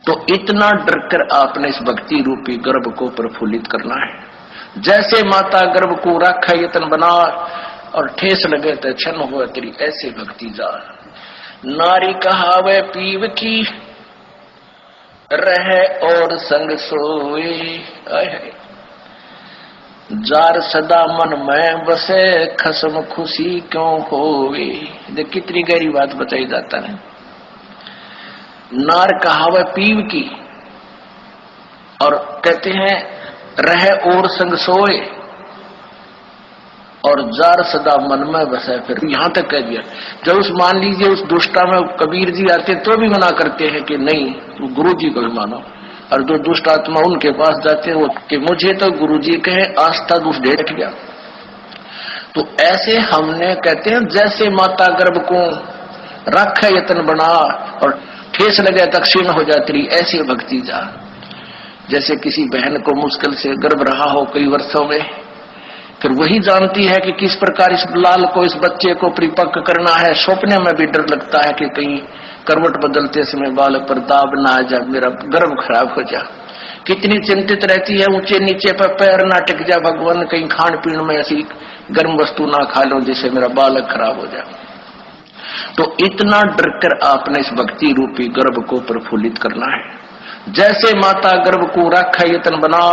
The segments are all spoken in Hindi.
तो इतना डर कर आपने इस भक्ति रूपी गर्भ को प्रफुल्लित करना है। जैसे माता गर्भ को राखा यतन बना और ठेस लगे तो क्षण हो तेरी ऐसे भक्ति जा। नारी कहावे पीव की रहे और संग सोए, जार सदा मन में बसे खसम खुशी क्यों होवे। देख कितनी गहरी बात बताई जाता है। नार कहावे पीव की और कहते हैं रहे और संग सोए और जार सदा मन में बसे। फिर यहां तक कह दिया जब उस मान लीजिए उस दुष्टा में कबीर जी आते तो भी मना करते हैं कि नहीं गुरु जी को भी मानो, और जो दुष्ट आत्मा उनके पास जाते हैं वो कि मुझे तो गुरु जी कहे आस्था दुष्ट डेट गया। तो ऐसे हमने कहते हैं जैसे माता गर्भ को रख यतन बना और ठेस लगे तक क्षीण हो जाती ऐसी भक्ति जा। जैसे किसी बहन को मुश्किल से गर्भ रहा हो कई वर्षों में, फिर वही जानती है कि किस प्रकार इस लाल को इस बच्चे को परिपक्व करना है। सपने में भी डर लगता है कि कहीं करवट बदलते समय बालक पर दाब ना आ जाए, मेरा गर्भ खराब हो जाए। कितनी चिंतित रहती है, ऊंचे नीचे पर पैर ना टिक जाए, भगवान कहीं खान पीन में ऐसी गर्म वस्तु ना खा लो जिससे मेरा बालक खराब हो जाए। तो इतना डर कर आपने इस भक्ति रूपी गर्भ को प्रफुल्लित करना है। जैसे माता गर्भ को राखा यतन बना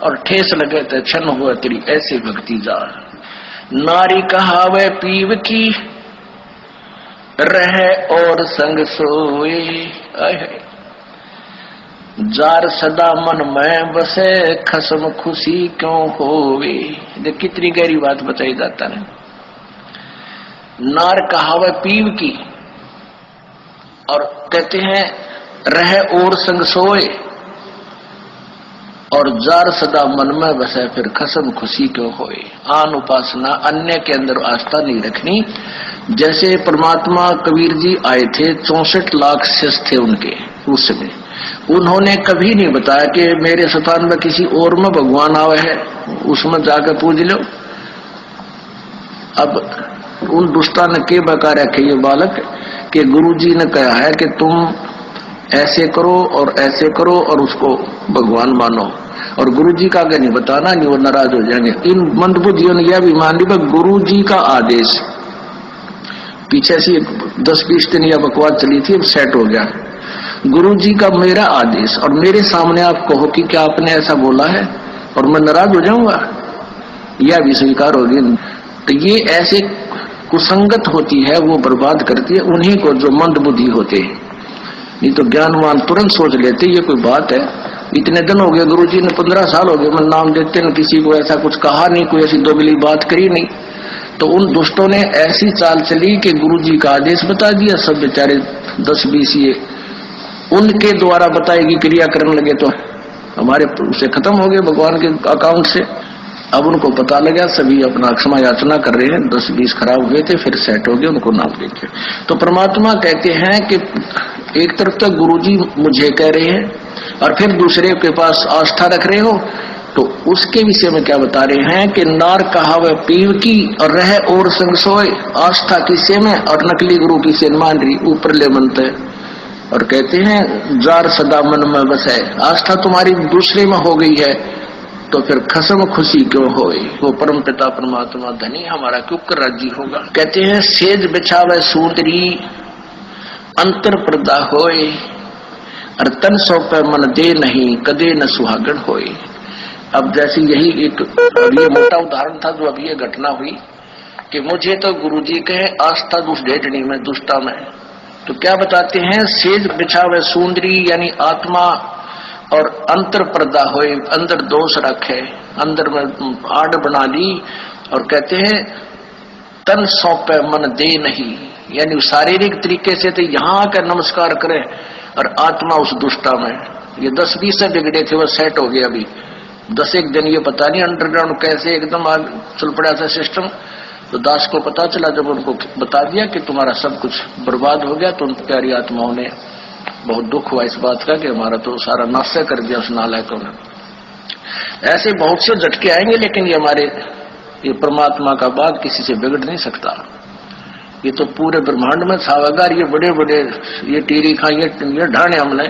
और ठेस लगे तो क्षण हुआ तेरी ऐसे भक्ति जा। नारी कहावे पीव की रहे और संग सोए, जार सदा मन में बसे खसम खुशी क्यों होवे। देख कितनी गहरी बात बताई जाता है। नार कहावे पीव की और कहते हैं रहे और संग सोए और जार सदा मन में बसे फिर खसम खुशी क्यों होए। आन उपासना अन्य के अंदर आस्था नहीं रखनी। जैसे परमात्मा कबीर जी आए थे 64 लाख शिष्य थे उनके उस समय, उन्होंने कभी नहीं बताया कि मेरे स्थान में किसी और में भगवान आवे है उसमें जाकर पूज लो। अब उन दुष्टा ने के बका रखे ये बालक कि गुरु जी ने कहा है कि तुम ऐसे करो और ऐसे करो और उसको भगवान मानो, और गुरु जी का आगे नहीं बताना, नहीं वो नाराज हो जाएंगे। इन मंदबुद्धियों ने यह भी मान लिया गुरु जी का आदेश। पीछे से 10-20 दिन यह बकवास चली थी, अब सेट हो गया। गुरु जी का मेरा आदेश और मेरे सामने आप कहो कि क्या आपने ऐसा बोला है और मैं नाराज हो जाऊंगा, यह भी स्वीकार होगी। तो ये ऐसे कुसंगत होती है, वो बर्बाद करती है उन्हीं को जो मंद बुद्धि होते हैं। नहीं तो ज्ञानवान तुरंत सोच लेते ये कोई बात है। इतने दिन हो गए गुरुजी ने 15 साल हो गए मैं नाम देते न किसी को ऐसा कुछ कहा नहीं, कोई ऐसी दोगली बात करी नहीं। तो उन दुष्टों ने ऐसी चाल चली कि गुरुजी का आदेश बता दिया, सब बेचारे 10-20 ये उनके द्वारा बताएगी क्रिया करने लगे तो हमारे उसे खत्म हो गए भगवान के अकाउंट से। अब उनको पता लगा, सभी अपना क्षमा याचना कर रहे हैं। 10-20 खराब हुए थे फिर सेट हो गए, उनको नाम देते। तो परमात्मा कहते हैं कि एक तरफ तो गुरुजी मुझे कह रहे हैं और फिर दूसरे के पास आस्था रख रहे हो, तो उसके विषय में क्या बता रहे हैं कि नार कहावे पीव की और रहे और संग सोए। आस्था किसे में और नकली गुरु किसे मान रही, ऊपर ले मनते और कहते हैं जार सदा मन में बसे। आस्था तुम्हारी दूसरे में हो गई है तो फिर खसम खुशी क्यों होए। वो परम पिता परमात्मा धनी हमारा क्यों कर राजी होगा। कहते हैं सेज बिछावे सूंदरी अंतर पर्दा होए और तन सौंपे मन दे नहीं कदे न सुहागण होए। अब जैसे यही एक ये मोटा उदाहरण था जो अभी ये घटना हुई कि मुझे तो गुरुजी कहे आस्था दुष्ट ढेटनी में दुष्टा में। तो क्या बताते हैं सेज बिछावे सूंदरी यानी आत्मा और अंतर पर्दा होए, अंदर दोष रखे, अंदर में आड़ बना ली। और कहते हैं तन सौंपे मन दे नहीं, यानी शारीरिक तरीके से तो यहाँ आकर नमस्कार करें और आत्मा उस दुष्टा में। ये 10-20 से बिगड़े थे वो सेट हो गया। अभी 10-1 दिन ये पता नहीं अंडरग्राउंड कैसे एकदम चल पड़ा था सिस्टम। तो दास को पता चला जब उनको बता दिया कि तुम्हारा सब कुछ बर्बाद हो गया, तो उन प्यारी आत्माओं ने बहुत दुख हुआ इस बात का कि हमारा तो सारा नाश कर दिया उस नालायकों ने। ऐसे बहुत से झटके आएंगे, लेकिन ये हमारे ये परमात्मा का बाग किसी से बिगड़ नहीं सकता। ये तो पूरे ब्रह्मांड में छावेगा। ये बड़े बड़े ये टीरी खा ये ढाने हमने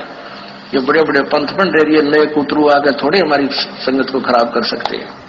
ये बड़े बड़े पंथ पंडेरिये नए कुतरू आगे थोड़े हमारी संगत को खराब कर सकते हैं।